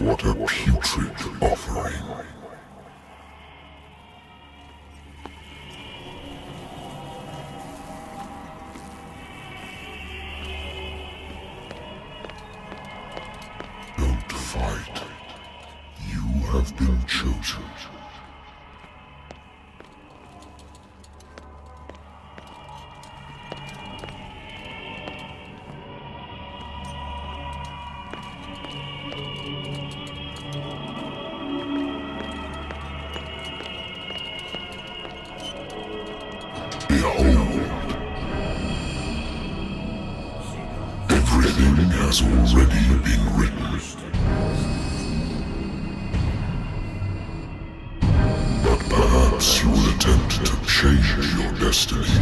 What a putrid offering. Don't fight. You have been chosen. Everything has already been written. But perhaps you will attempt to change your destiny.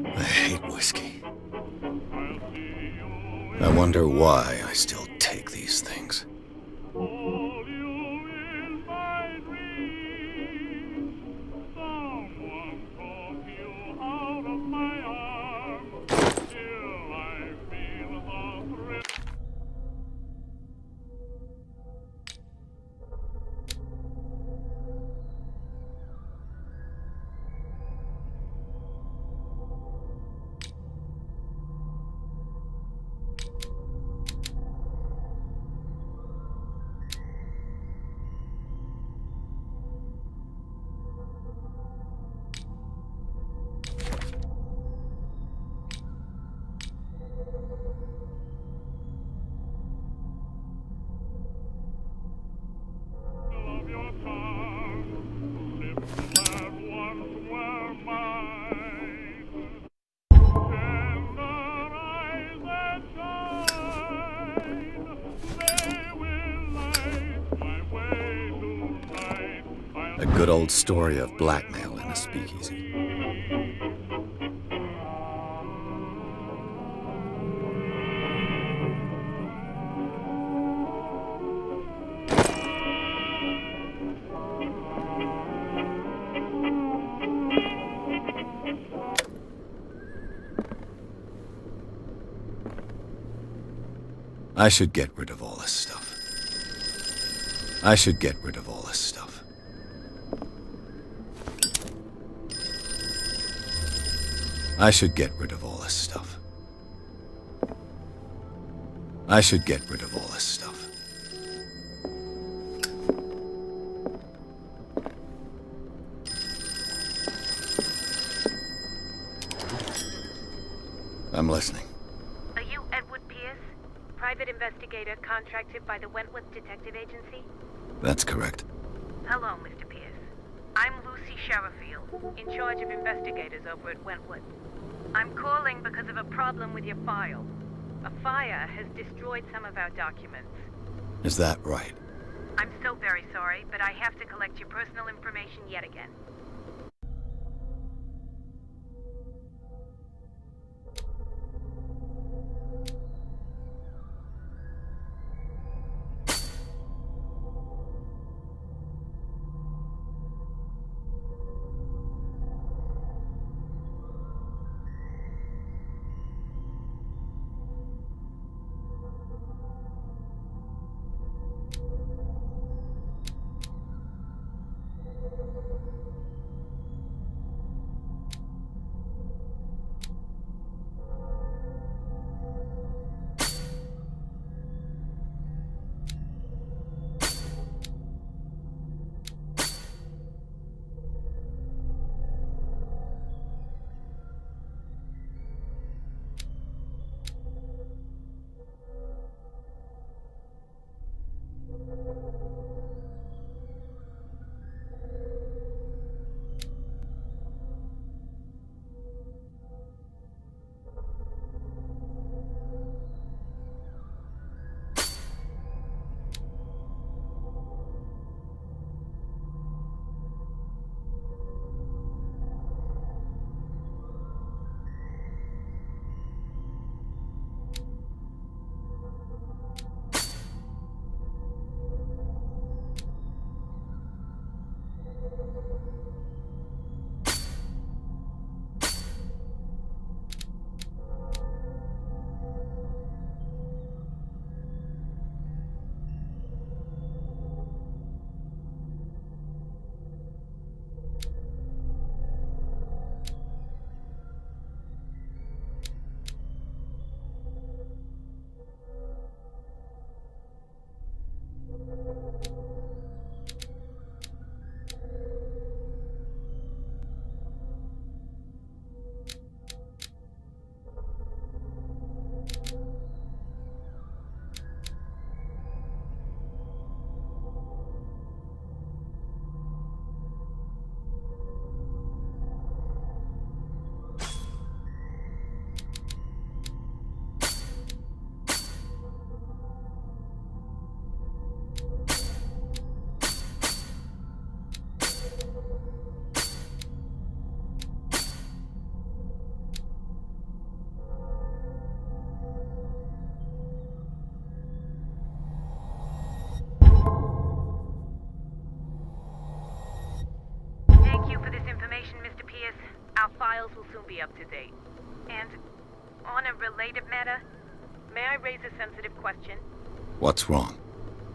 I hate whiskey. I wonder why I still take these things. A good old story of blackmail in a speakeasy. I should get rid of all this stuff. I should get rid of all this stuff. I should get rid of all this stuff. I should get rid of all this stuff. I'm listening. Are you Edward Pierce, private investigator contracted by the Wentworth Detective Agency? That's correct. Hello, Mr. Pierce. I'm Lucy Sherifield, in charge of investigators over at Wentworth. I'm calling because of a problem with your file. A fire has destroyed some of our documents. Is that right? I'm so very sorry, but I have to collect your personal information yet again. be up to date. And on a related matter, may I raise a sensitive question? What's wrong?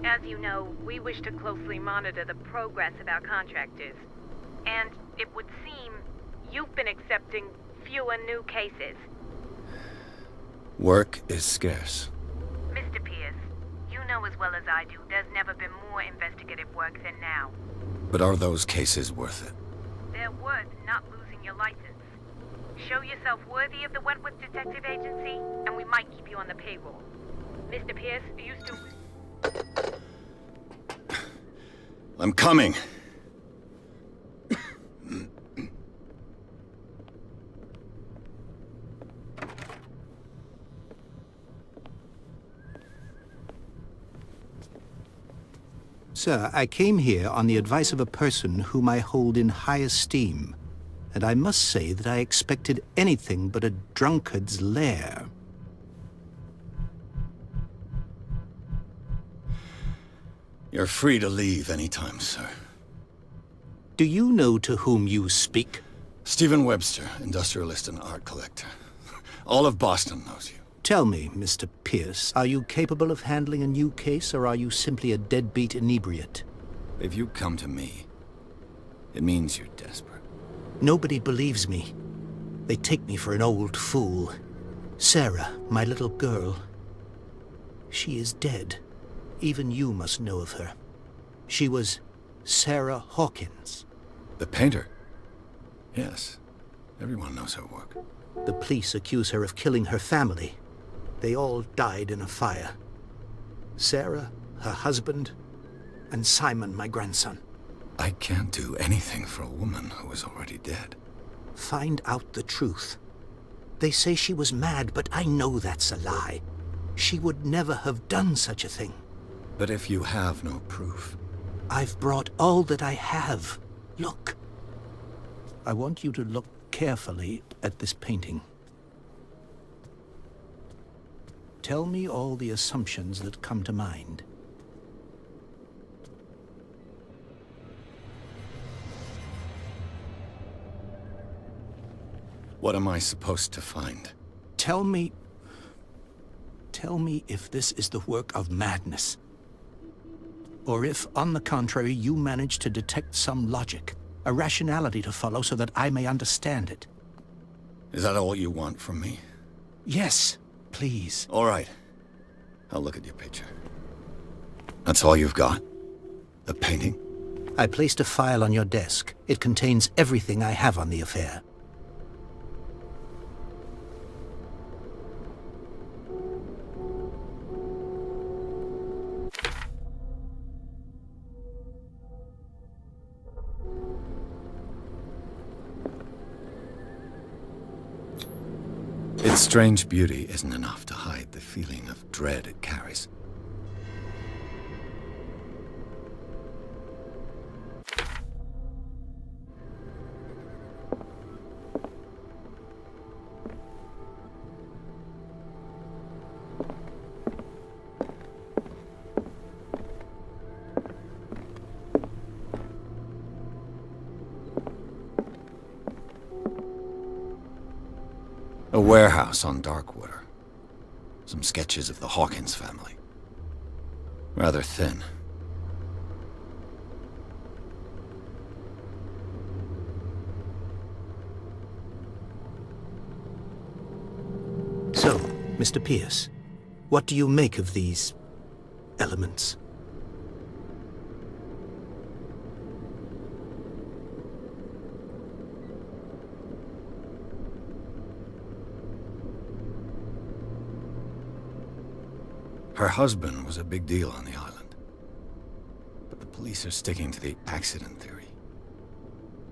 As you know, we wish to closely monitor the progress of our contractors. And it would seem you've been accepting fewer new cases. Work is scarce. Mr. Pierce, you know as well as I do, there's never been more investigative work than now. But are those cases worth it? They're worth not losing your license. Show yourself worthy of the Wentworth Detective Agency, and we might keep you on the payroll. Mr. Pierce, are you still... I'm coming! Sir, I came here on the advice of a person whom I hold in high esteem, and I must say that I expected anything but a drunkard's lair. You're free to leave anytime, sir. Do you know to whom you speak? Stephen Webster, industrialist and art collector. All of Boston knows you. Tell me, Mr. Pierce, are you capable of handling a new case, or are you simply a deadbeat inebriate? If you come to me, it means you're desperate. Nobody believes me. They take me for an old fool. Sarah, my little girl, she is dead. Even you must know of her. She was Sarah Hawkins. The painter? Yes. Everyone knows her work. The police accuse her of killing her family. They all died in a fire. Sarah, her husband, and Simon, my grandson. I can't do anything for a woman who is already dead. Find out the truth. They say she was mad, but I know that's a lie. She would never have done such a thing. But if you have no proof... I've brought all that I have. Look. I want you to look carefully at this painting. Tell me all the assumptions that come to mind. What am I supposed to find? Tell me if this is the work of madness. Or if, on the contrary, you manage to detect some logic, a rationality to follow so that I may understand it. Is that all you want from me? Yes, please. All right. I'll look at your picture. That's all you've got? The painting? I placed a file on your desk. It contains everything I have on the affair. Its strange beauty isn't enough to hide the feeling of dread it carries. A warehouse on Darkwater. Some sketches of the Hawkins family. Rather thin. So, Mr. Pierce, what do you make of these elements? Her husband was a big deal on the island. But the police are sticking to the accident theory.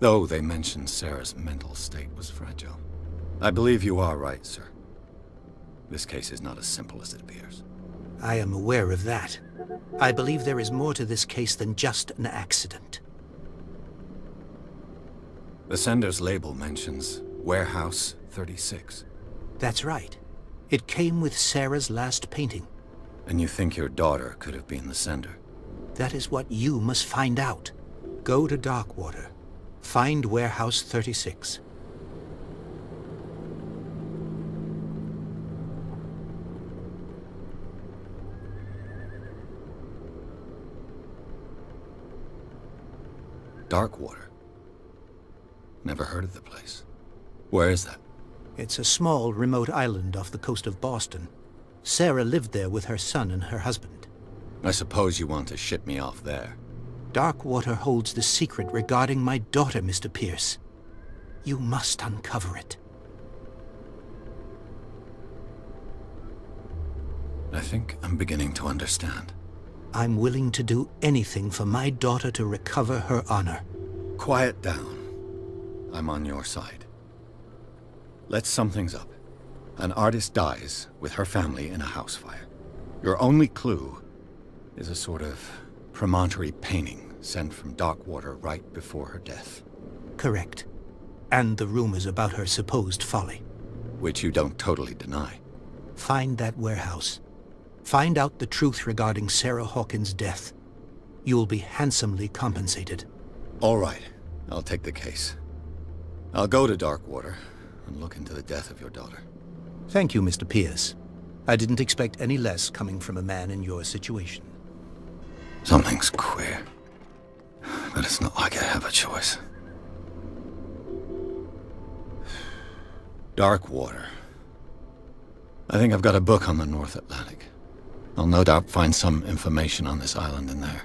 Though they mentioned Sarah's mental state was fragile. I believe you are right, sir. This case is not as simple as it appears. I am aware of that. I believe there is more to this case than just an accident. The sender's label mentions Warehouse 36. That's right. It came with Sarah's last painting. And you think your daughter could have been the sender? That is what you must find out. Go to Darkwater. Find Warehouse 36. Darkwater. Never heard of the place. Where is that? It's a small, remote island off the coast of Boston. Sarah lived there with her son and her husband. I suppose you want to ship me off there. Darkwater holds the secret regarding my daughter, Mr. Pierce. You must uncover it. I think I'm beginning to understand. I'm willing to do anything for my daughter to recover her honor. Quiet down. I'm on your side. Let's sum things up. An artist dies with her family in a house fire. Your only clue is a sort of promontory painting sent from Darkwater right before her death. Correct. And the rumors about her supposed folly. Which you don't totally deny. Find that warehouse. Find out the truth regarding Sarah Hawkins' death. You'll be handsomely compensated. All right. I'll take the case. I'll go to Darkwater and look into the death of your daughter. Thank you, Mr. Pierce. I didn't expect any less coming from a man in your situation. Something's queer. But it's not like I have a choice. Darkwater. I think I've got a book on the North Atlantic. I'll no doubt find some information on this island in there.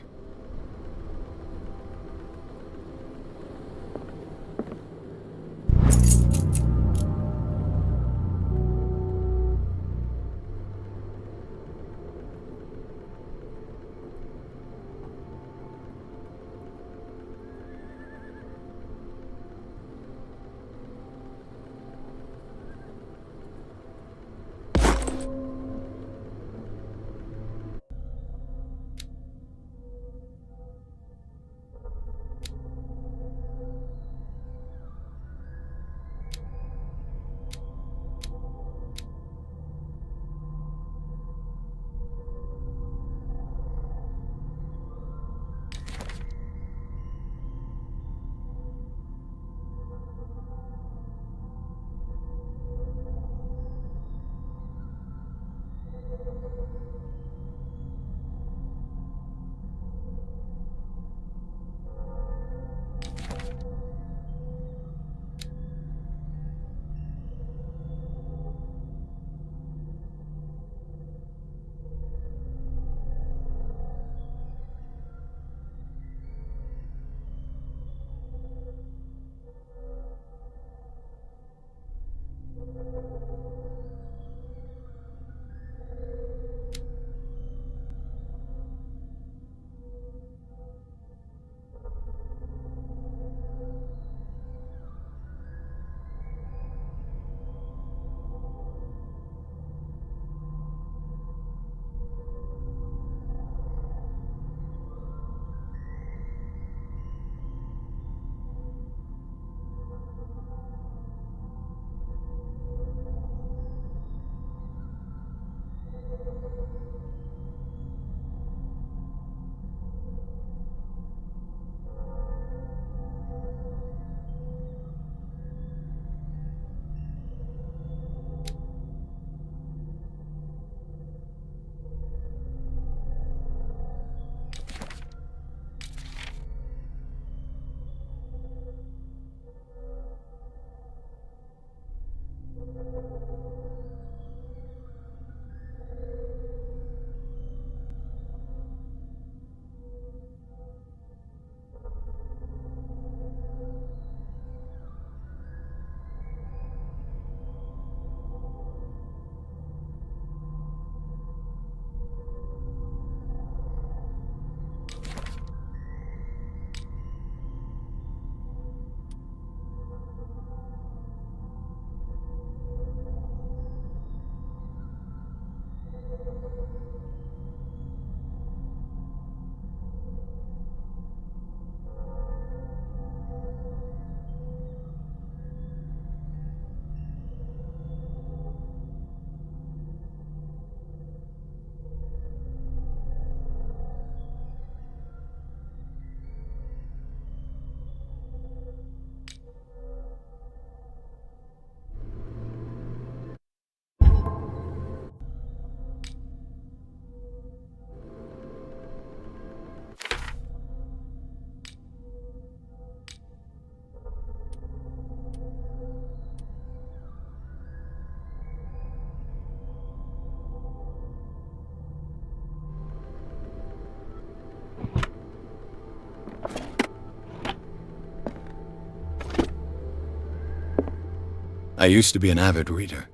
I used to be an avid reader.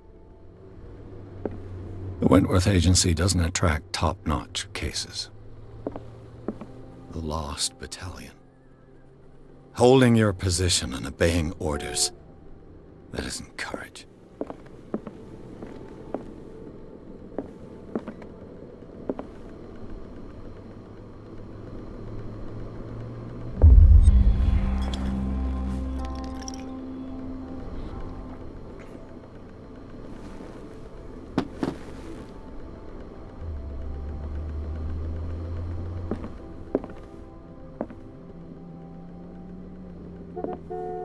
The Wentworth Agency doesn't attract top-notch cases. The Lost Battalion. Holding your position and obeying orders. That isn't courage.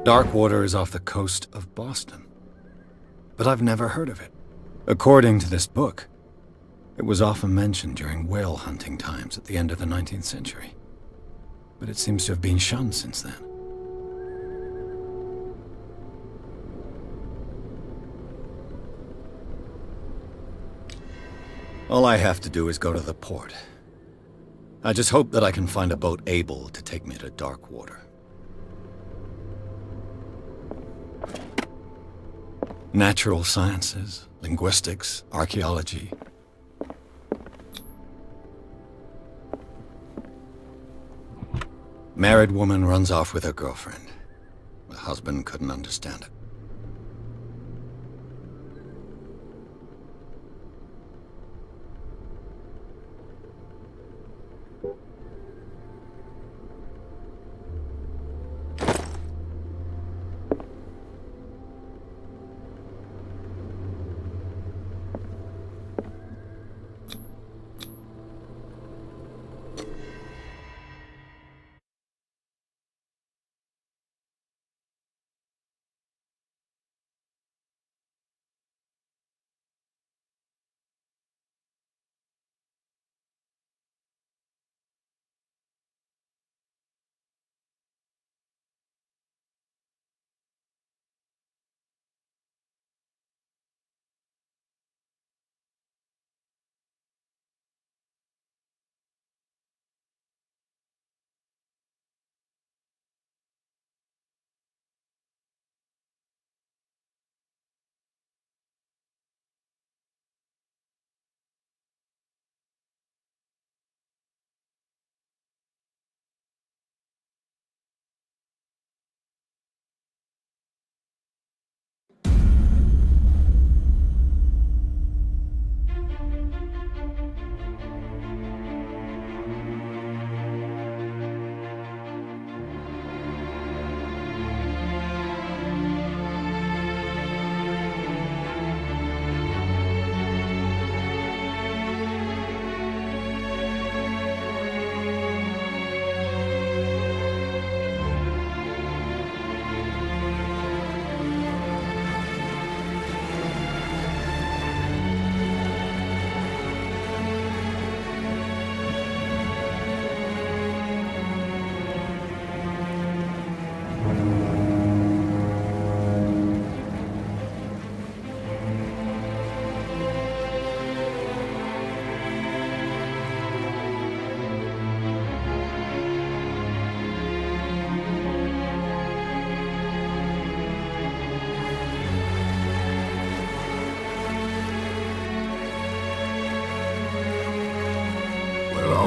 Darkwater is off the coast of Boston. But I've never heard of it. According to this book, it was often mentioned during whale hunting times at the end of the 19th century. But it seems to have been shunned since then. All I have to do is go to the port. I just hope that I can find a boat able to take me to Darkwater. Natural sciences, linguistics, archaeology. Married woman runs off with her girlfriend. The husband couldn't understand it.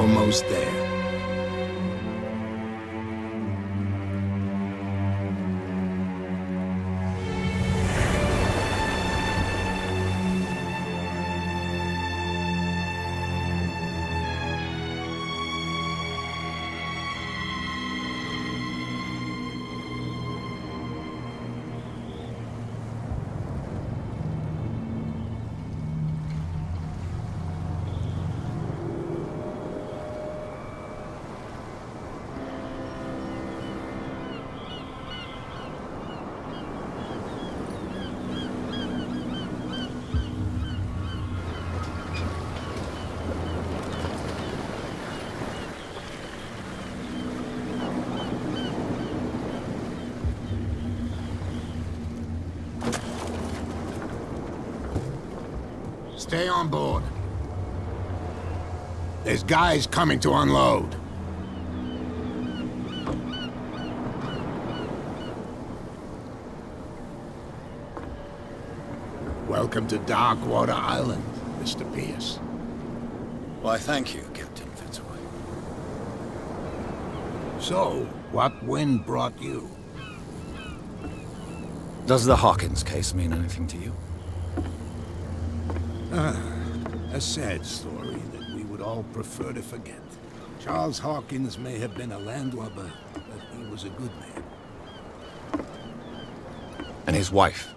Almost there. Stay on board. There's guys coming to unload. Welcome to Darkwater Island, Mr. Pierce. Why, thank you, Captain Fitzroy. So, what wind brought you? Does the Hawkins case mean anything to you? A sad story that we would all prefer to forget. Charles Hawkins may have been a landlubber, but he was a good man. And his wife,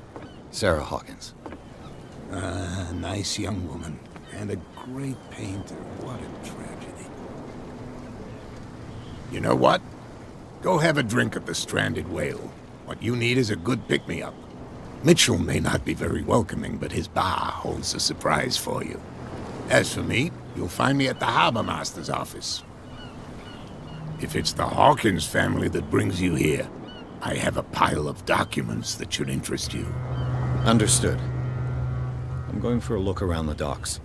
Sarah Hawkins. A nice young woman, and a great painter. What a tragedy. You know what? Go have a drink at the Stranded Whale. What you need is a good pick-me-up. Mitchell may not be very welcoming, but his bar holds a surprise for you. As for me, you'll find me at the Harbor Master's office. If it's the Hawkins family that brings you here, I have a pile of documents that should interest you. Understood. I'm going for a look around the docks.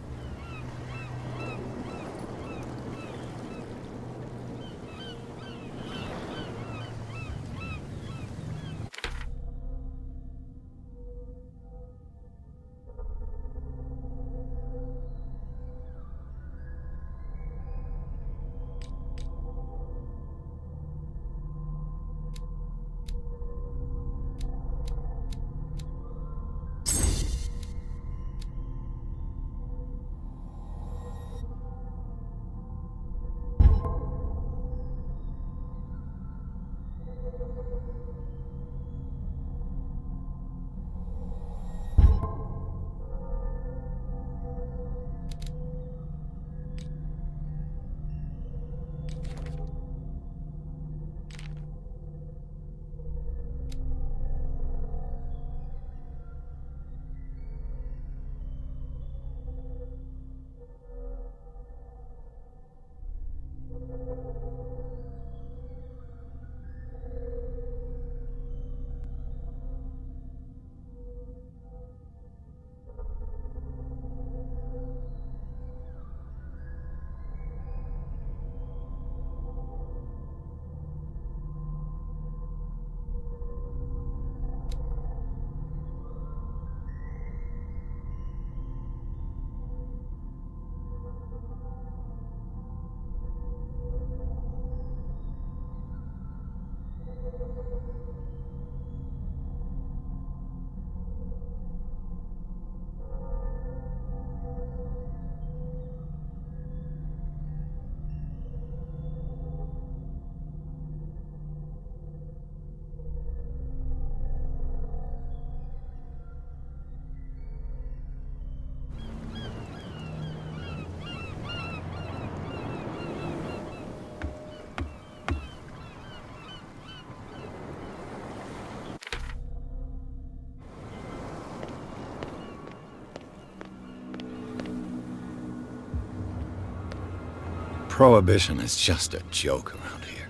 Prohibition is just a joke around here.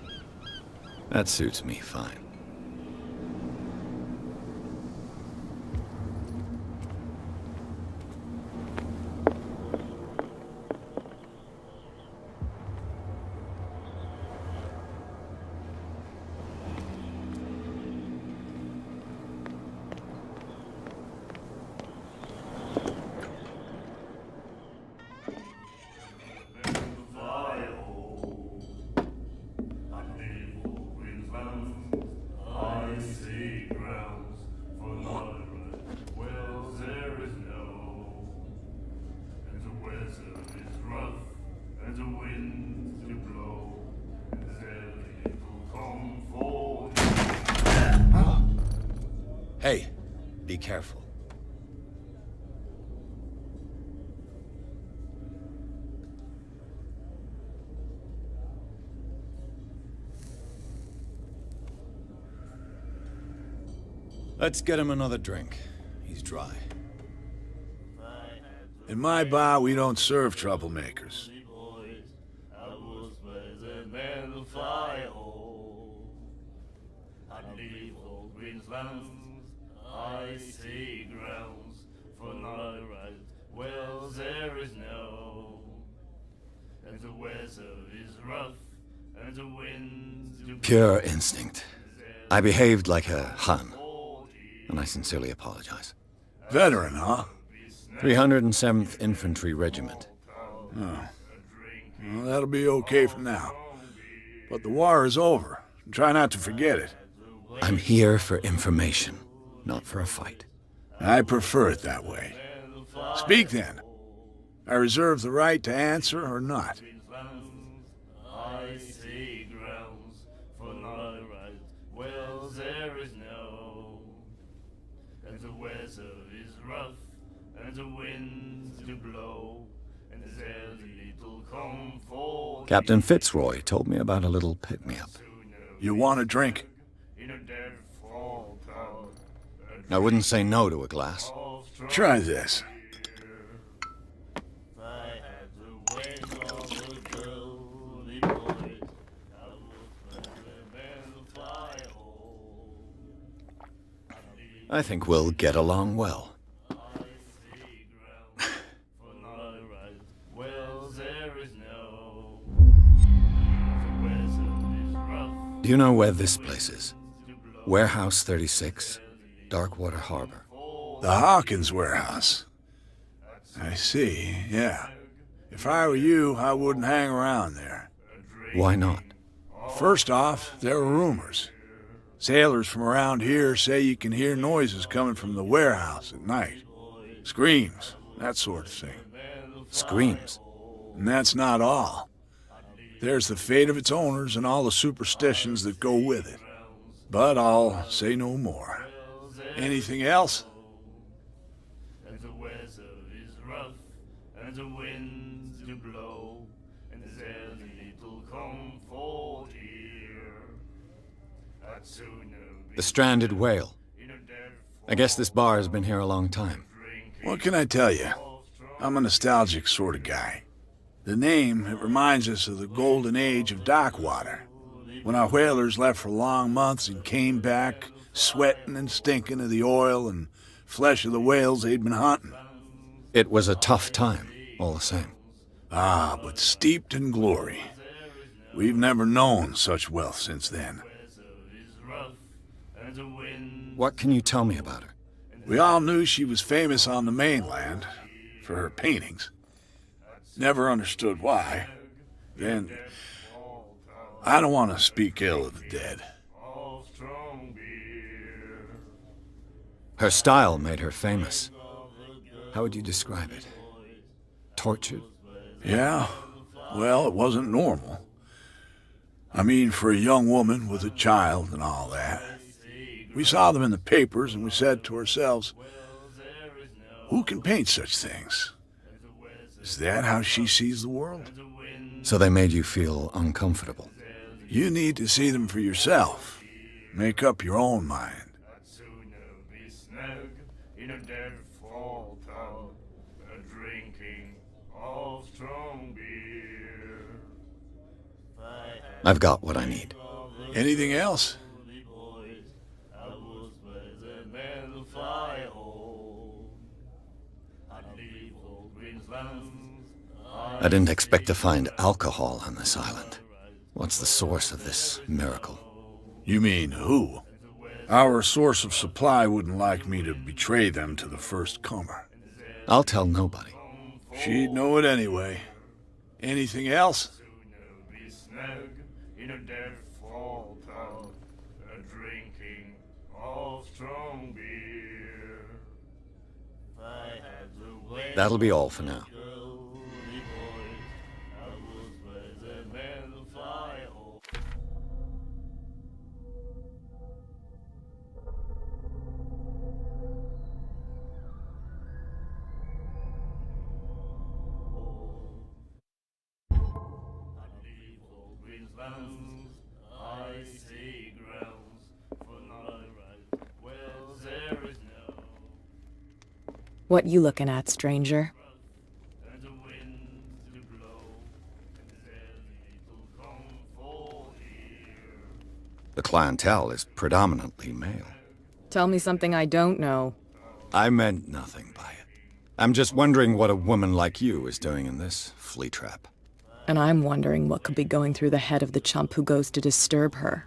That suits me fine. Hey, be careful. Let's get him another drink. He's dry. In my bar, we don't serve troublemakers. Icy grounds for night ride. Well, there is no, and the weather is rough, and the winds do Pure instinct. I behaved like a Hun, and I sincerely apologize. Veteran, huh? 307th Infantry Regiment. Oh. Well, that'll be okay for now. But the war is over. Try not to forget it. I'm here for information, not for a fight. I prefer it that way. Speak then. I reserve the right to answer or not. I see grounds for not right. Well, there is no. And the weather is rough, and the winds do blow, and there's little comfort. Captain Fitzroy told me about a little pick-me-up. You want a drink? In a dead fall cloud, I wouldn't say no to a glass. Try this. I had the ways of the girly boys. I was the fly hole. I think we'll get along well. I see ground for not right. Well, there is no. The weather is rough. Do you know where this place is? Warehouse 36, Darkwater Harbor. The Hawkins warehouse. I see, yeah. If I were you, I wouldn't hang around there. Why not? First off, there are rumors. Sailors from around here say you can hear noises coming from the warehouse at night. Screams, that sort of thing. Screams. And that's not all. There's the fate of its owners and all the superstitions that go with it. But I'll say no more. Anything else? And the weather is rough, and the winds do blow, and there's little comfort here. I'd sooner be The Stranded Whale. in a dead I guess this bar has been here a long time. What can I tell you? I'm a nostalgic sort of guy. The name, it reminds us of the golden age of dockwater, when our whalers left for long months and came back sweating and stinking of the oil and flesh of the whales they'd been hunting. It was a tough time, all the same. Ah, but steeped in glory. We've never known such wealth since then. and the wind. What can you tell me about her? We all knew she was famous on the mainland for her paintings. Never understood why. Then, I don't want to speak ill of the dead. Of strong beer. Her style made her famous. How would you describe it? Tortured? Yeah, well, it wasn't normal. I mean, for a young woman with a child and all that. We saw them in the papers and we said to ourselves, who can paint such things? Is that how she sees the world? So they made you feel uncomfortable. You need to see them for yourself. Make up your own mind. Sooner be snug in a dead fall tub, drinking of strong beer. I've got what I need. Anything else? I was with the men fly home. I leave old Greenslands. I didn't expect to find alcohol on this island. What's the source of this miracle? You mean who? Our source of supply wouldn't like me to betray them to the first comer. I'll tell nobody. She'd know it anyway. Anything else? Sooner be snug in a dead fall tub, drinking of strong beer. I had the way. That'll be all for now. Girly boys, I was with the men fly home. I see grounds for not right. Well, there is no. What you looking at, stranger? And the winds do blow, and there's little comfort here. The clientele is predominantly male. Tell me something I don't know. I meant nothing by it. I'm just wondering what a woman like you is doing in this flea trap. And I'm wondering what could be going through the head of the chump who goes to disturb her.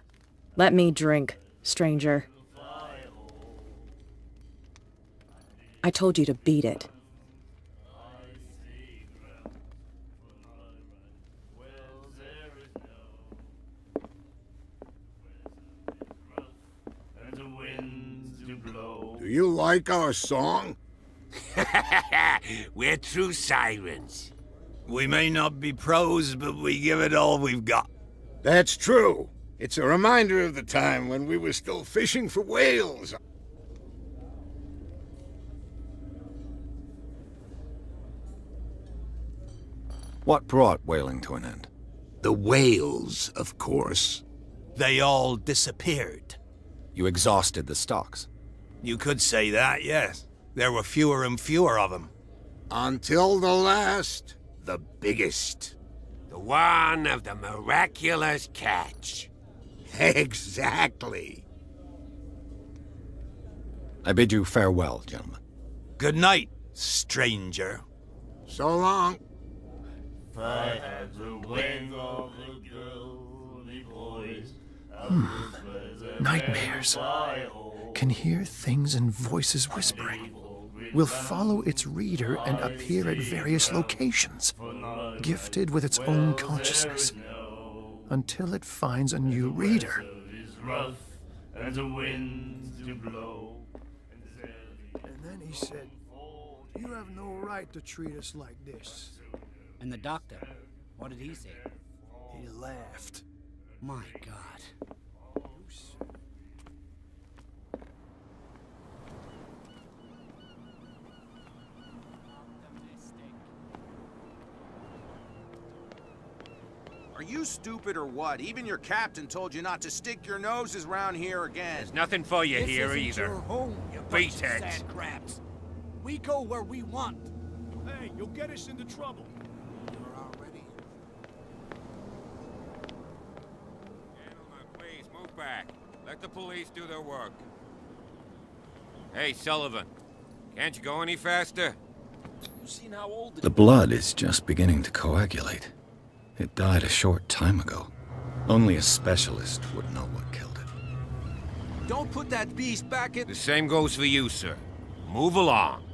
Let me drink, stranger. I told you to beat it. blow. Do you like our song? We're true sirens. We may not be pros, but we give it all we've got. That's true. It's a reminder of the time when we were still fishing for whales. What brought whaling to an end? The whales, of course. They all disappeared. You exhausted the stocks. You could say that, yes. There were fewer and fewer of them. Until the last, the biggest. The one of the miraculous catch. Exactly. I bid you farewell, gentlemen. Good night, stranger. So long. If I had the wings of the girly boys, Nightmares. Can hear things and voices whispering. Will follow its reader and appear at various locations, gifted with its own consciousness, until it finds a new reader. And the winds do blow. And then he said, "You have no right to treat us like this." And the doctor, what did he say? He laughed. My God. Are you stupid or what? Even your captain told you not to stick your noses around here again. There's nothing for you This here isn't either. your home, you bunch of Beatheads. sad crabs. We go where we want. Hey, you'll get us into trouble. You're already. Gentlemen, please move back. Let the police do their work. Hey, Sullivan. Can't you go any faster? You seen how old The blood is just beginning to coagulate. It died a short time ago. Only a specialist would know what killed it. Don't put that beast back in... The same goes for you, sir. Move along.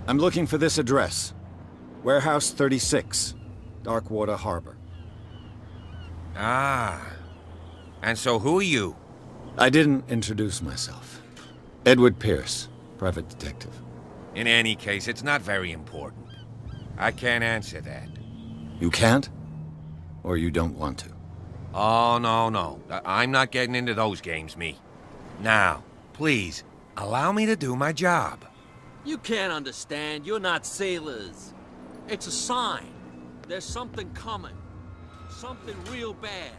I'm looking for this address. Warehouse 36, Darkwater Harbor. Ah. And so who are you? I didn't introduce myself. Edward Pierce, private detective. In any case, it's not very important. I can't answer that. You can't? Or you don't want to? Oh, no. I'm not getting into those games, me. Now, please, allow me to do my job. You can't understand. You're not sailors. It's a sign. There's something coming. Something real bad.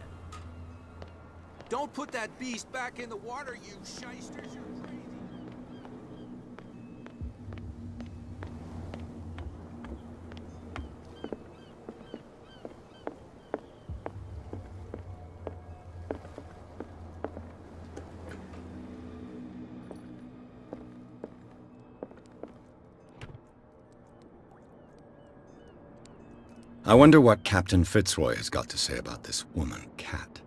Don't put that beast back in the water, you shysters. You're crazy. I wonder what Captain Fitzroy has got to say about this woman, Cat.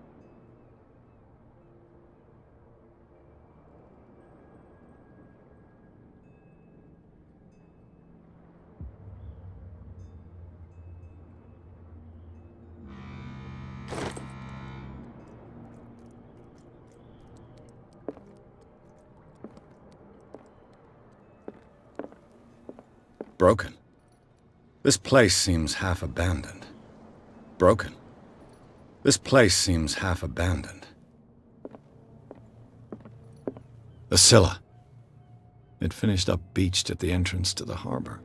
Broken. This place seems half abandoned. Broken. This place seems half abandoned. The Scylla. It finished up beached at the entrance to the harbor.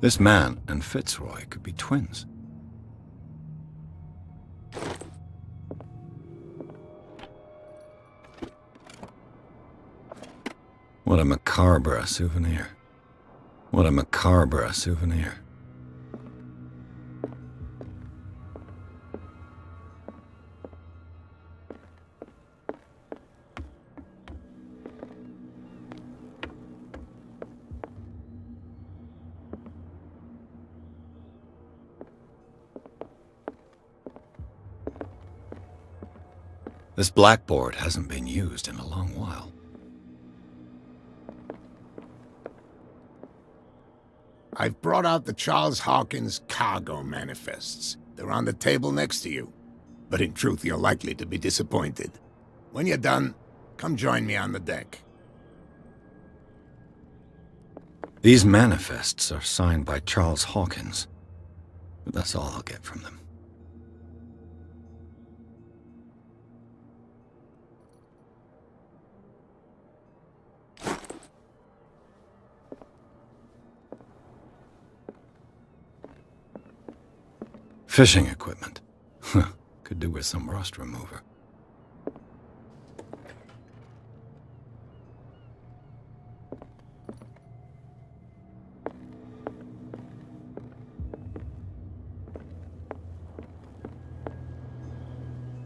This man and Fitzroy could be twins. What a macabre souvenir. What a macabre souvenir. This blackboard hasn't been used in a long while. I've brought out the Charles Hawkins cargo manifests. They're on the table next to you. But in truth, you're likely to be disappointed. When you're done, come join me on the deck. These manifests are signed by Charles Hawkins, but that's all I'll get from them. Fishing equipment. Could do with some rust remover.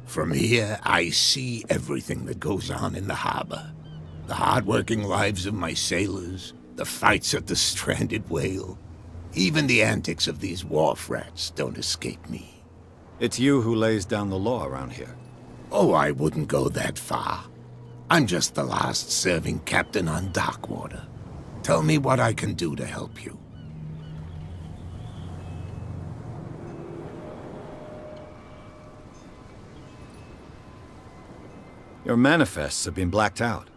From here, I see everything that goes on in the harbor. The hard-working lives of my sailors, the fights at the stranded whale. Even the antics of these wharf rats don't escape me. It's you who lays down the law around here. Oh, I wouldn't go that far. I'm just the last serving captain on Darkwater. Tell me what I can do to help you. Your manifests have been blacked out.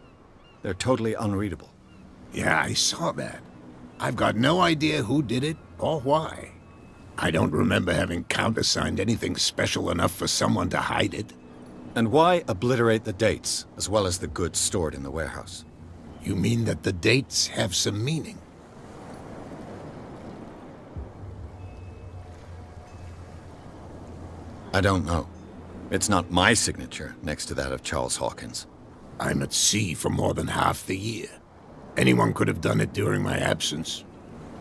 They're totally unreadable. Yeah, I saw that. I've got no idea who did it or why. I don't remember having countersigned anything special enough for someone to hide it. And why obliterate the dates, as well as the goods stored in the warehouse? You mean that the dates have some meaning? I don't know. It's not my signature next to that of Charles Hawkins. I'm at sea for more than half the year. Anyone could have done it during my absence.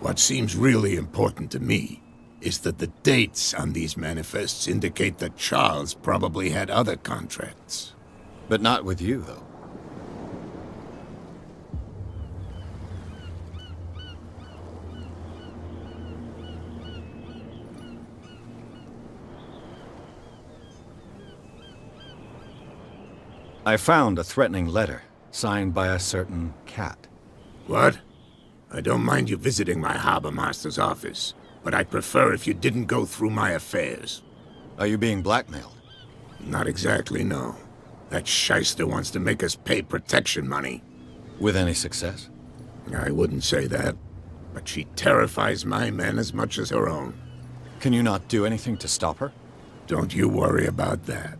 What seems really important to me is that the dates on these manifests indicate that Charles probably had other contracts. But not with you, though. I found a threatening letter, signed by a certain cat. What? I don't mind you visiting my harbor master's office, but I'd prefer if you didn't go through my affairs. Are you being blackmailed? Not exactly, no. That shyster wants to make us pay protection money. With any success? I wouldn't say that, but she terrifies my men as much as her own. Can you not do anything to stop her? Don't you worry about that.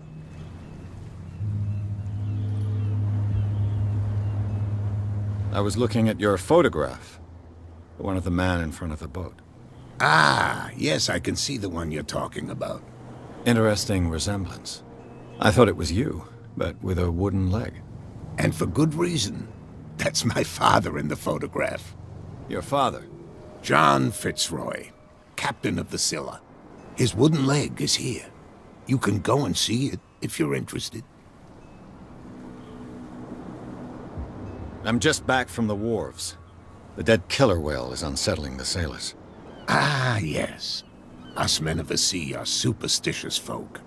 I was looking at your photograph. The one of the man in front of the boat. Ah, yes, I can see the one you're talking about. Interesting resemblance. I thought it was you, but with a wooden leg. And for good reason. That's my father in the photograph. Your father? John Fitzroy, captain of the Scylla. His wooden leg is here. You can go and see it if you're interested. I'm just back from the wharves. The dead killer whale is unsettling the sailors. Ah, yes. Us men of the sea are superstitious folk.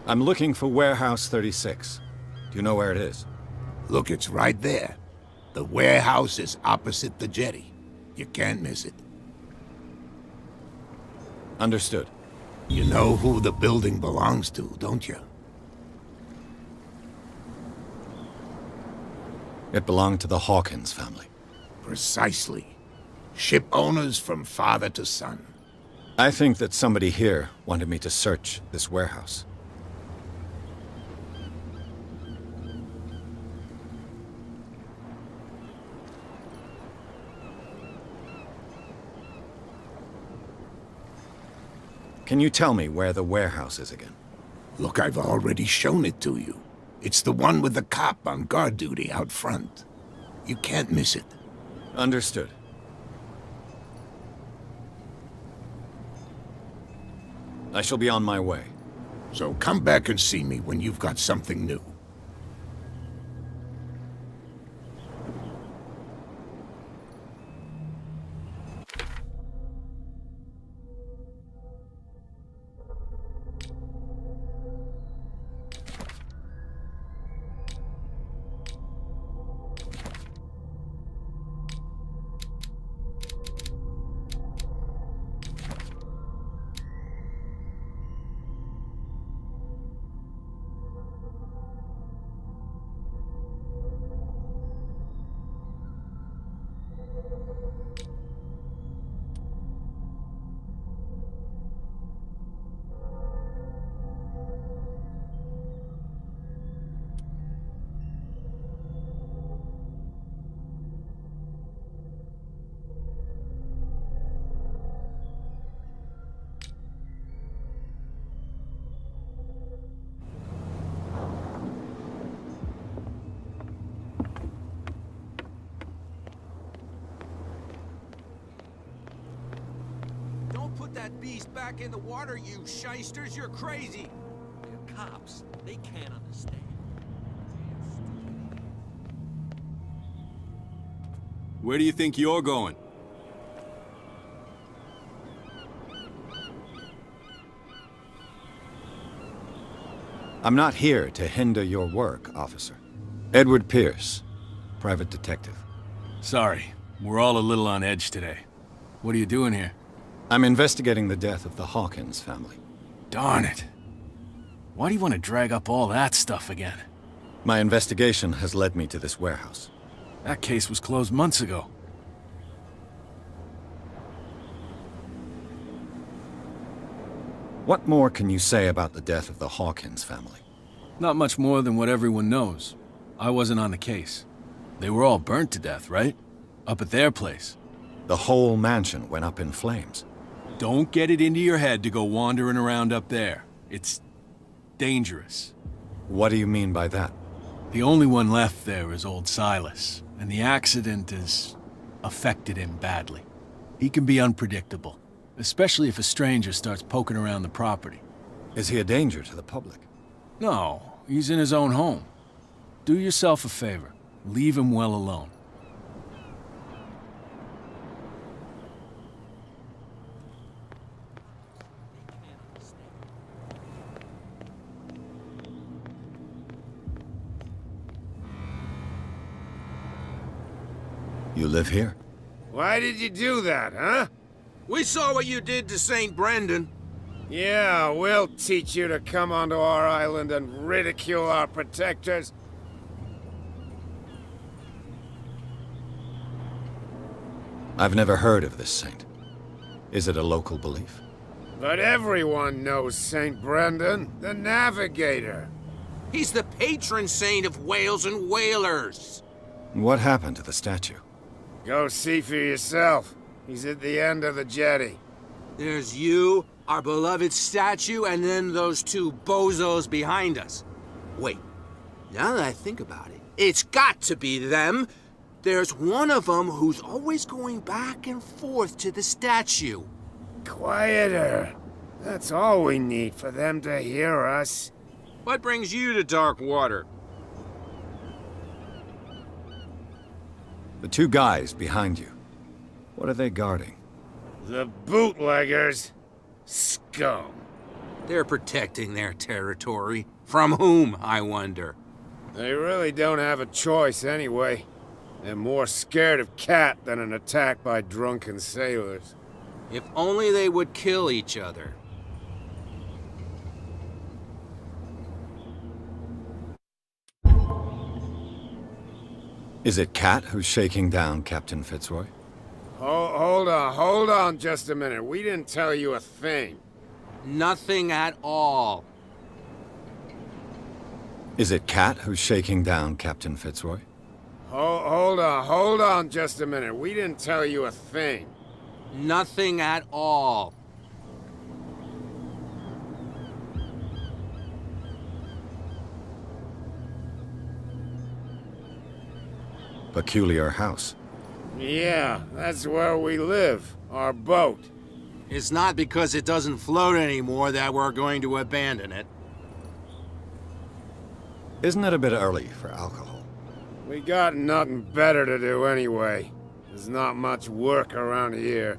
I'm looking for Warehouse 36. Do you know where it is? Look, it's right there. The warehouse is opposite the jetty. You can't miss it. Understood. You know who the building belongs to, don't you? It belonged to the Hawkins family. Precisely. Ship owners from father to son. I think that somebody here wanted me to search this warehouse. Can you tell me where the warehouse is again? Look, I've already shown it to you. It's the one with the cop on guard duty out front. You can't miss it. Understood. I shall be on my way. So come back and see me when you've got something new. Put that beast back in the water, you shysters! You're crazy! They're cops. They can't understand. Where do you think you're going? I'm not here to hinder your work, officer. Edward Pierce, private detective. Sorry, we're all a little on edge today. What are you doing here? I'm investigating the death of the Hawkins family. Darn it. Why do you want to drag up all that stuff again? My investigation has led me to this warehouse. That case was closed months ago. What more can you say about the death of the Hawkins family? Not much more than what everyone knows. I wasn't on the case. They were all burnt to death, right? Up at their place. The whole mansion went up in flames. Don't get it into your head to go wandering around up there. It's dangerous. What do you mean by that? The only one left there is old Silas, and the accident has affected him badly. He can be unpredictable, especially if a stranger starts poking around the property. Is he a danger to the public? No, he's in his own home. Do yourself a favor. Leave him well alone. You live here? Why did you do that, huh? We saw what you did to St. Brendan. Yeah, we'll teach you to come onto our island and ridicule our protectors. I've never heard of this saint. Is it a local belief? But everyone knows St. Brendan, the Navigator. He's the patron saint of whales and whalers. What happened to the statue? Go see for yourself. He's at the end of the jetty. There's you, our beloved statue, and then those two bozos behind us. Wait, now that I think about it, it's got to be them. There's one of them who's always going back and forth to the statue. Quieter. That's all we need for them to hear us. What brings you to dark water? The two guys behind you. What are they guarding? The bootleggers. Scum. They're protecting their territory. From whom, I wonder? They really don't have a choice anyway. They're more scared of Cat than an attack by drunken sailors. If only they would kill each other. Is it Cat who's shaking down Captain Fitzroy? Hold on just a minute. We didn't tell you a thing. Nothing at all. Is it Cat who's shaking down Captain Fitzroy? Hold on just a minute. We didn't tell you a thing. Nothing at all. peculiar house. Yeah, that's where we live. Our boat. It's not because it doesn't float anymore that we're going to abandon it. Isn't it a bit early for alcohol? We got nothing better to do anyway. There's not much work around here.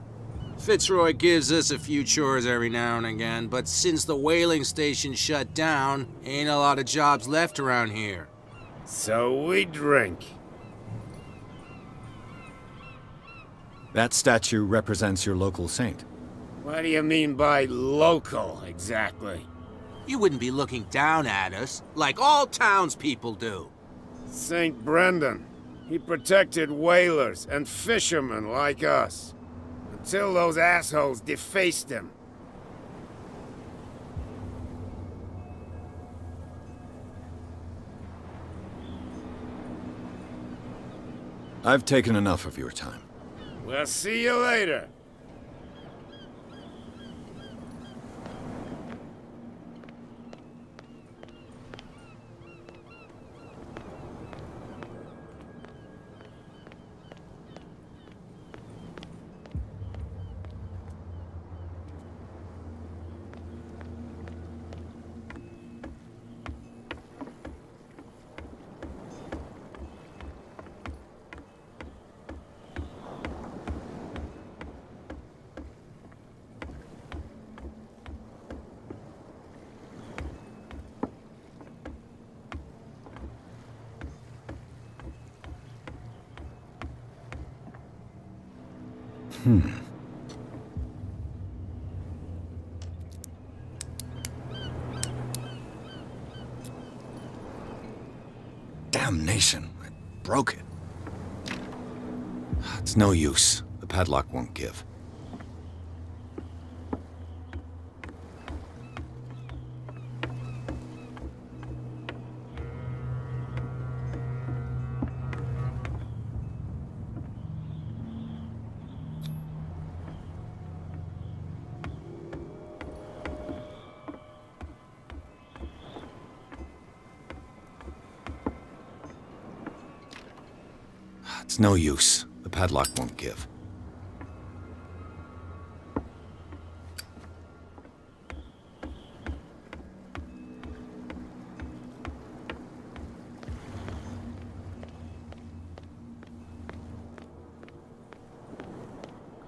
Fitzroy gives us a few chores every now and again, but since the whaling station shut down, ain't a lot of jobs left around here. So we drink. That statue represents your local saint. What do you mean by local, exactly? You wouldn't be looking down at us, like all townspeople do. St. Brendan. He protected whalers and fishermen like us. Until those assholes defaced him. I've taken enough of your time. We'll see you later. Damnation, I broke it. It's no use. The padlock won't give. It's no use. The padlock won't give.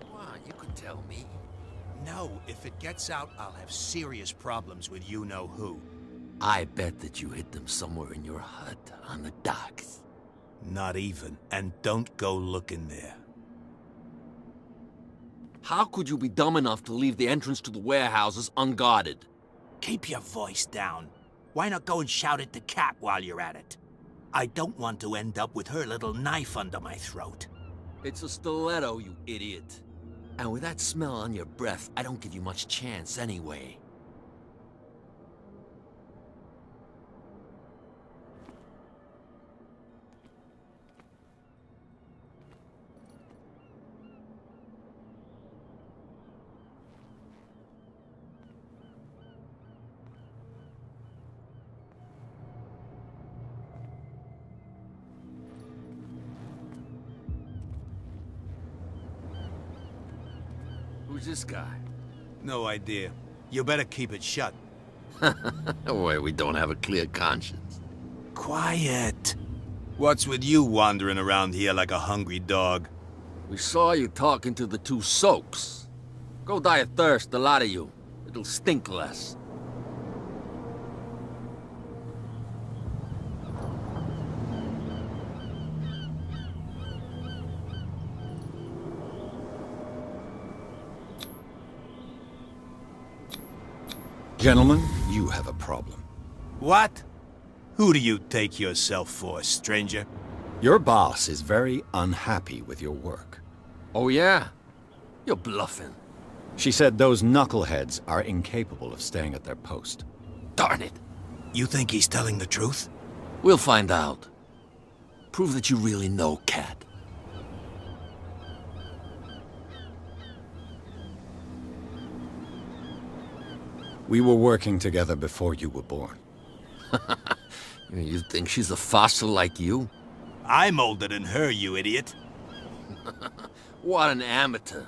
Come on, you could tell me. No, if it gets out, I'll have serious problems with you-know-who. I bet that you hid them somewhere in your hut on the docks. Not even. And don't go looking there. How could you be dumb enough to leave the entrance to the warehouses unguarded? Keep your voice down. Why not go and shout at the cat while you're at it? I don't want to end up with her little knife under my throat. It's a stiletto, you idiot. And with that smell on your breath, I don't give you much chance anyway. Who's this guy? No idea. You better keep it shut. Boy, we don't have a clear conscience. Quiet. What's with you wandering around here like a hungry dog? We saw you talking to the two soaks. Go die of thirst, the lot of you. It'll stink less. Gentlemen, you have a problem. What? Who do you take yourself for, stranger? Your boss is very unhappy with your work. Oh yeah? You're bluffing. She said those knuckleheads are incapable of staying at their post. Darn it. You think he's telling the truth? We'll find out. Prove that you really know Cat. We were working together before you were born. You think she's a fossil like you? I'm older than her, you idiot. What an amateur.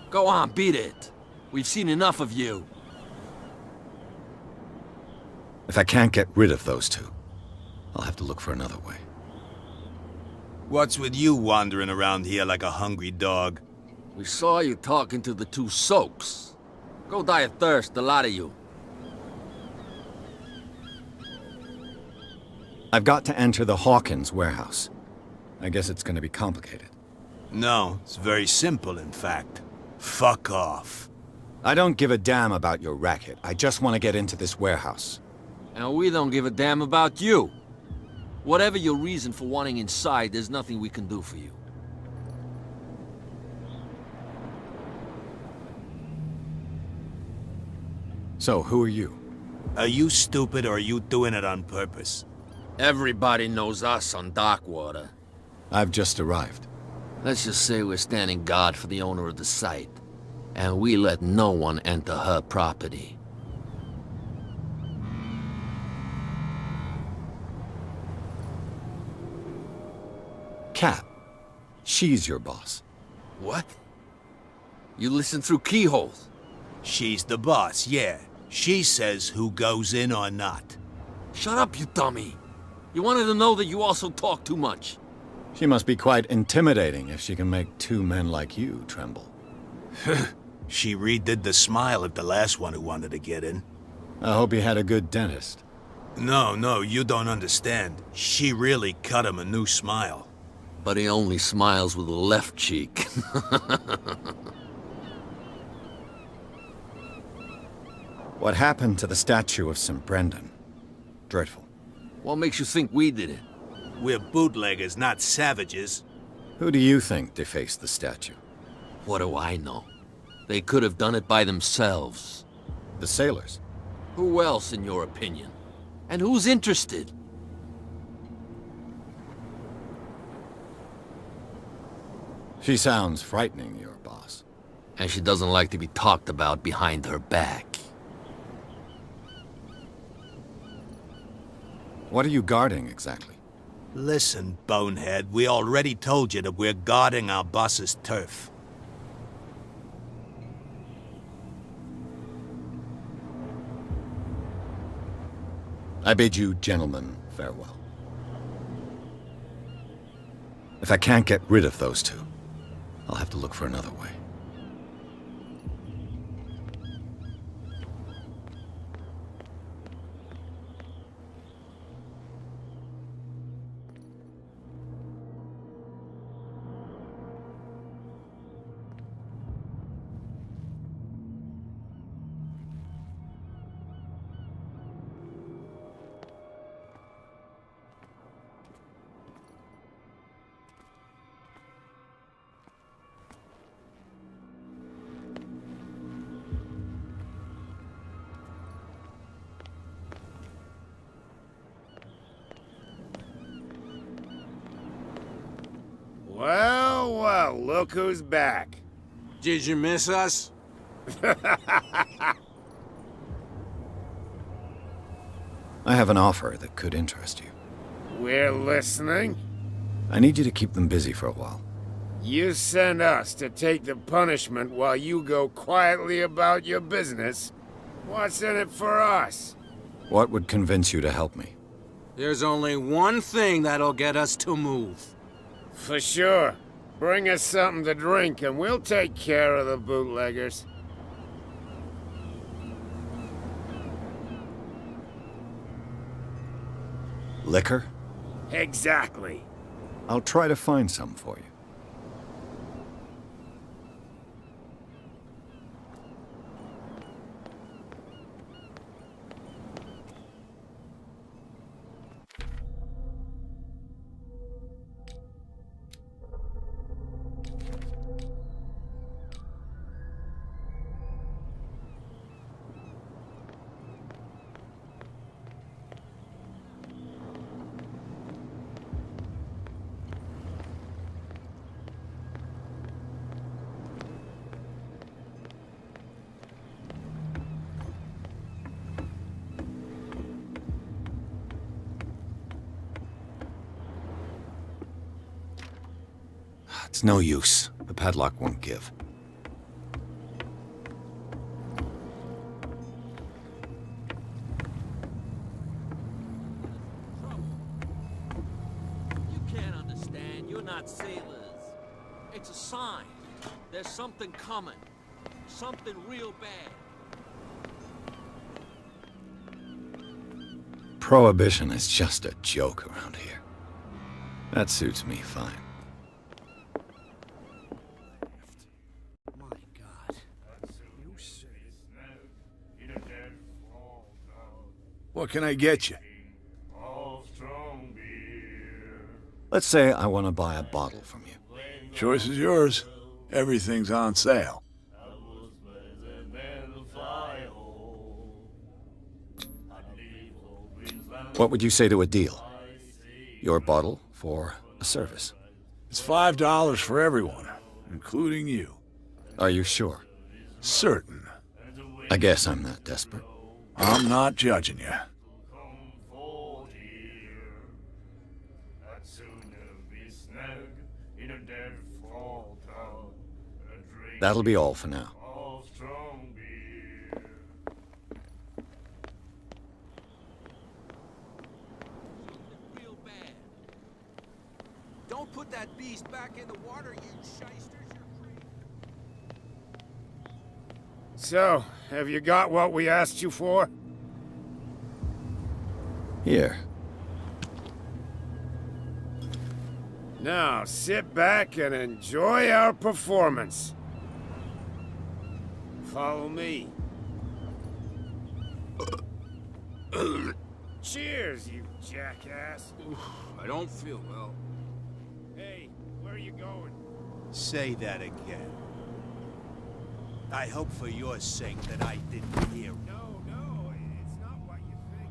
Go on, beat it. We've seen enough of you. If I can't get rid of those two, I'll have to look for another way. What's with you wandering around here like a hungry dog? We saw you talking to the two soaks. Go die of thirst, the lot of you. I've got to enter the Hawkins warehouse. I guess it's going to be complicated. No, it's very simple, in fact. Fuck off. I don't give a damn about your racket. I just want to get into this warehouse. And we don't give a damn about you. Whatever your reason for wanting inside, there's nothing we can do for you. So, who are you? Are you stupid or are you doing it on purpose? Everybody knows us on Darkwater. I've just arrived. Let's just say we're standing guard for the owner of the site. And we let no one enter her property. Cat. She's your boss. What? You listen through keyholes? She's the boss, yeah. She says who goes in or not. Shut up, you dummy. You wanted to know that you also talk too much. She must be quite intimidating if she can make two men like you tremble. She redid the smile at the last one who wanted to get in. I hope he had a good dentist. No, you don't understand. She really cut him a new smile. But he only smiles with the left cheek. What happened to the statue of St. Brendan? Dreadful. What makes you think we did it? We're bootleggers, not savages. Who do you think defaced the statue? What do I know? They could have done it by themselves. The sailors? Who else, in your opinion? And who's interested? She sounds frightening, your boss. And she doesn't like to be talked about behind her back. What are you guarding, exactly? Listen, bonehead, we already told you that we're guarding our boss's turf. I bid you gentlemen farewell. If I can't get rid of those two, I'll have to look for another way. Well, look who's back. Did you miss us? I have an offer that could interest you. We're listening. I need you to keep them busy for a while. You send us to take the punishment while you go quietly about your business. What's in it for us? What would convince you to help me? There's only one thing that'll get us to move. For sure. Bring us something to drink and we'll take care of the bootleggers. Liquor? Exactly. I'll try to find some for you. It's no use. The padlock won't give. You can't understand. You're not sailors. It's a sign. There's something coming. Something real bad. Prohibition is just a joke around here. That suits me fine. What can I get you? Let's say I want to buy a bottle from you. Choice is yours. Everything's on sale. What would you say to a deal? Your bottle for a service. It's $5 for everyone, including you. Are you sure? Certain. I guess I'm not desperate. I'm not judging you. That'll be all for now. Don't put that beast back in the water, you shysters. So, have you got what we asked you for? Here. Now, sit back and enjoy our performance. Follow me. Cheers, you jackass. I don't feel well. Hey, where are you going? Say that again. I hope for your sake that I didn't hear. No, it's not what you think.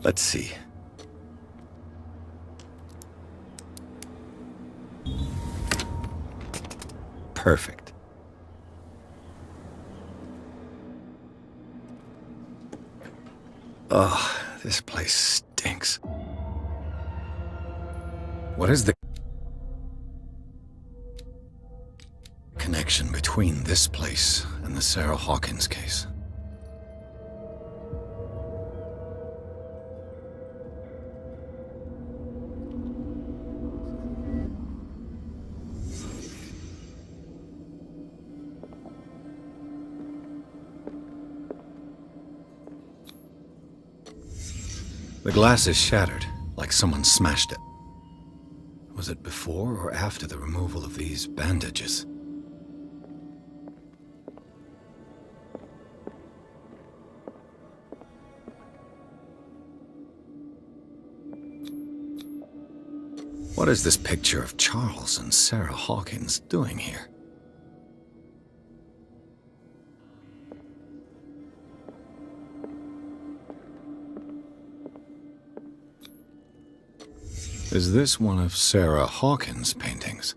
Let's see. Perfect. Oh, this place stinks. What is the connection between this place and the Sarah Hawkins case? The glass is shattered, like someone smashed it. Was it before or after the removal of these bandages? What is this picture of Charles and Sarah Hawkins doing here? Is this one of Sarah Hawkins' paintings?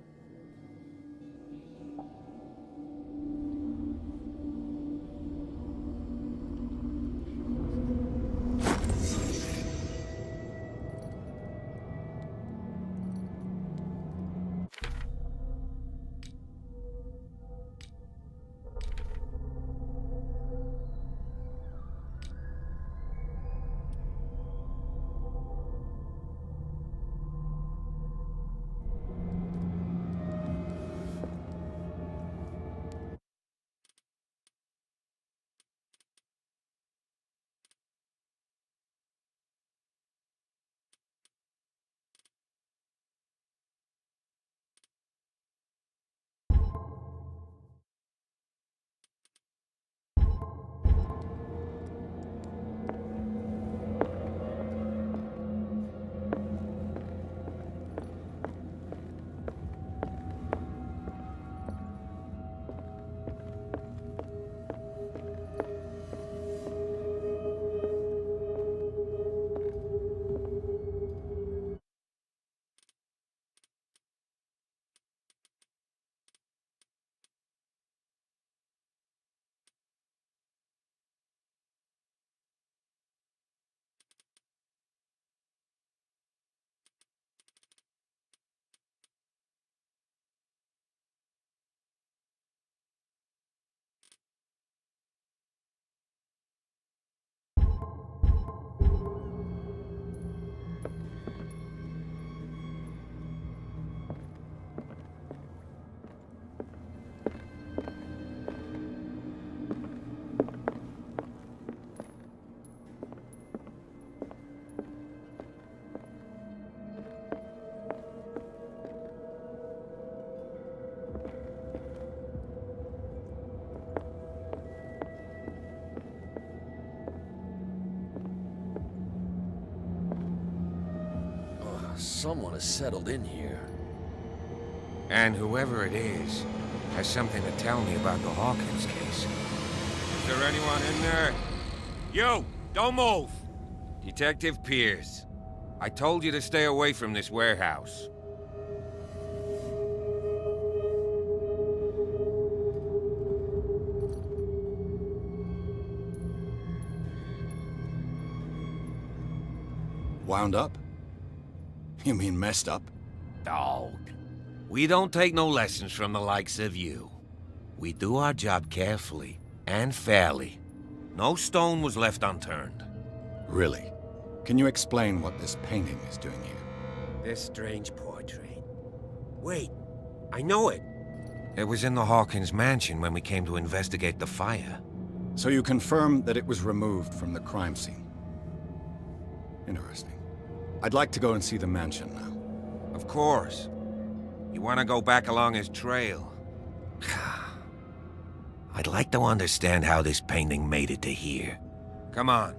someone has settled in here. And whoever it is has something to tell me about the Hawkins case. Is there anyone in there? You! Don't move! Detective Pierce, I told you to stay away from this warehouse. Wound up? You mean messed up? Dog. We don't take no lessons from the likes of you. We do our job carefully and fairly. No stone was left unturned. Really? Can you explain what this painting is doing here? This strange portrait. Wait, I know it. It was in the Hawkins mansion when we came to investigate the fire. So you confirm that it was removed from the crime scene? Interesting. I'd like to go and see the mansion now. Of course. You want to go back along his trail? I'd like to understand how this painting made it to here. Come on.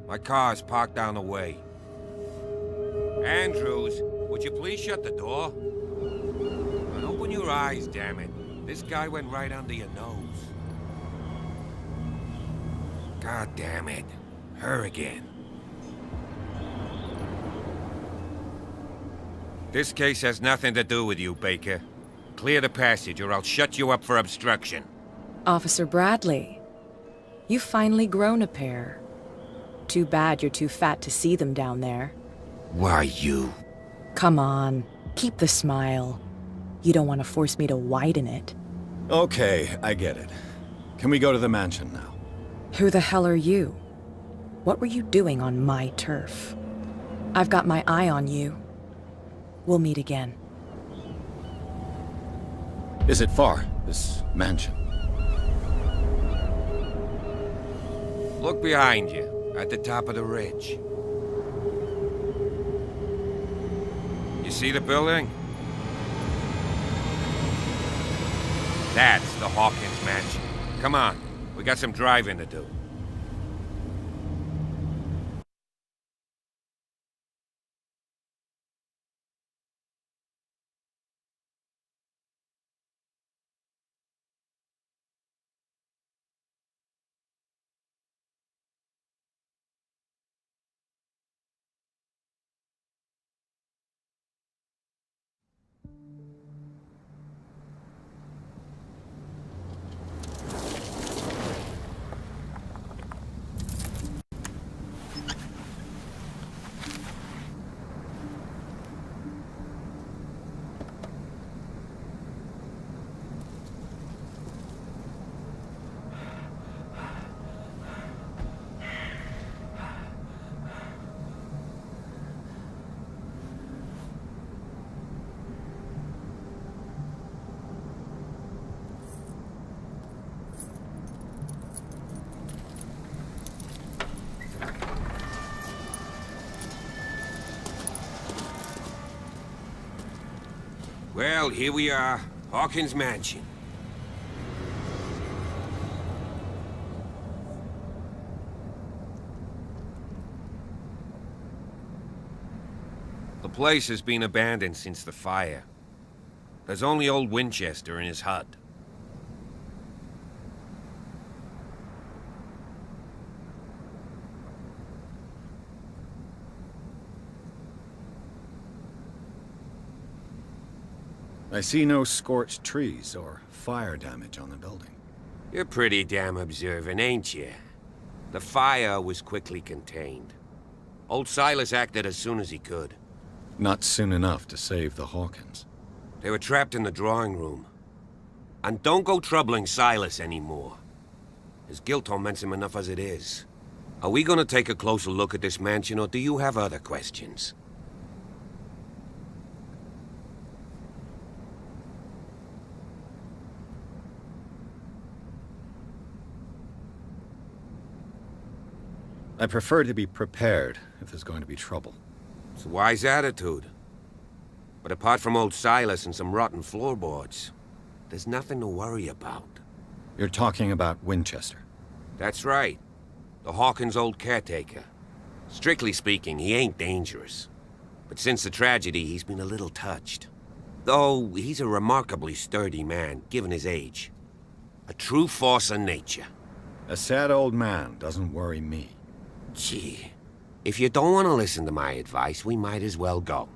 My car's parked down the way. Andrews, would you please shut the door? And open your eyes, damn it. This guy went right under your nose. God damn it. Her again. This case has nothing to do with you, Baker. Clear the passage or I'll shut you up for obstruction. Officer Bradley, you've finally grown a pair. Too bad you're too fat to see them down there. Why, you... Come on, keep the smile. You don't want to force me to widen it. Okay, I get it. Can we go to the mansion now? Who the hell are you? What were you doing on my turf? I've got my eye on you. We'll meet again. Is it far, this mansion? Look behind you, at the top of the ridge. You see the building? That's the Hawkins mansion. Come on, we got some driving to do. Well, here we are, Hawkins Mansion. The place has been abandoned since the fire. There's only old Winchester in his hut. I see no scorched trees or fire damage on the building. You're pretty damn observant, ain't you? The fire was quickly contained. Old Silas acted as soon as he could. Not soon enough to save the Hawkins. They were trapped in the drawing room. And don't go troubling Silas anymore. His guilt torments him enough as it is. Are we gonna take a closer look at this mansion, or do you have other questions? I prefer to be prepared if there's going to be trouble. It's a wise attitude. But apart from old Silas and some rotten floorboards, there's nothing to worry about. You're talking about Winchester? That's right. The Hawkins' old caretaker. Strictly speaking, he ain't dangerous. But since the tragedy, he's been a little touched. Though he's a remarkably sturdy man, given his age. A true force of nature. A sad old man doesn't worry me. Gee, if you don't want to listen to my advice, we might as well go.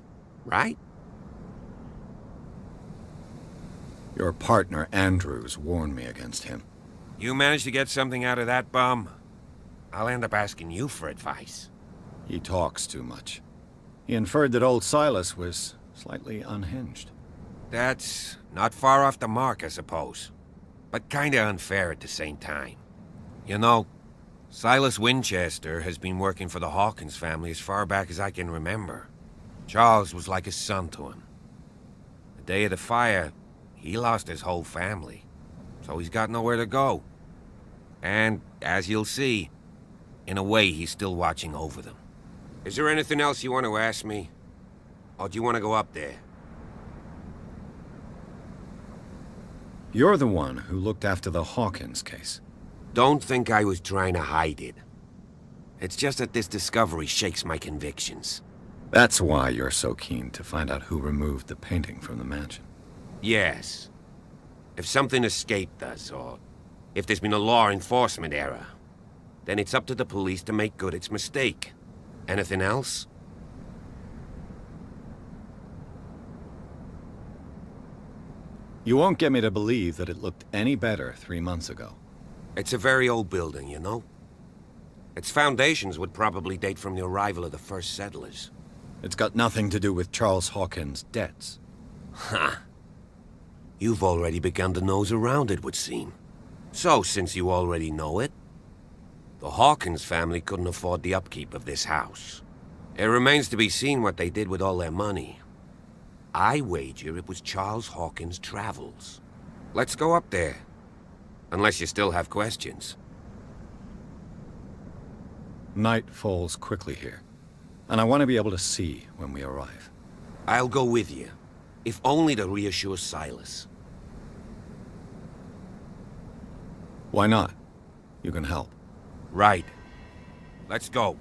Right? Your partner, Andrews, warned me against him. You managed to get something out of that bum? I'll end up asking you for advice. He talks too much. He inferred that old Silas was slightly unhinged. That's not far off the mark, I suppose. But kinda unfair at the same time. You know, Silas Winchester has been working for the Hawkins family as far back as I can remember. Charles was like a son to him. The day of the fire, he lost his whole family. So he's got nowhere to go. And, as you'll see, in a way he's still watching over them. Is there anything else you want to ask me? Or do you want to go up there? You're the one who looked after the Hawkins case. Don't think I was trying to hide it. It's just that this discovery shakes my convictions. That's why you're so keen to find out who removed the painting from the mansion. Yes. If something escaped us, or if there's been a law enforcement error, then it's up to the police to make good its mistake. Anything else? You won't get me to believe that it looked any better 3 months ago. It's a very old building, you know? Its foundations would probably date from the arrival of the first settlers. It's got nothing to do with Charles Hawkins' debts. Ha! You've already begun to nose around, it would seem. So, since you already know it, the Hawkins family couldn't afford the upkeep of this house. It remains to be seen what they did with all their money. I wager it was Charles Hawkins' travels. Let's go up there. Unless you still have questions. Night falls quickly here, and I want to be able to see when we arrive. I'll go with you, if only to reassure Silas. Why not? You can help. Right. Let's go.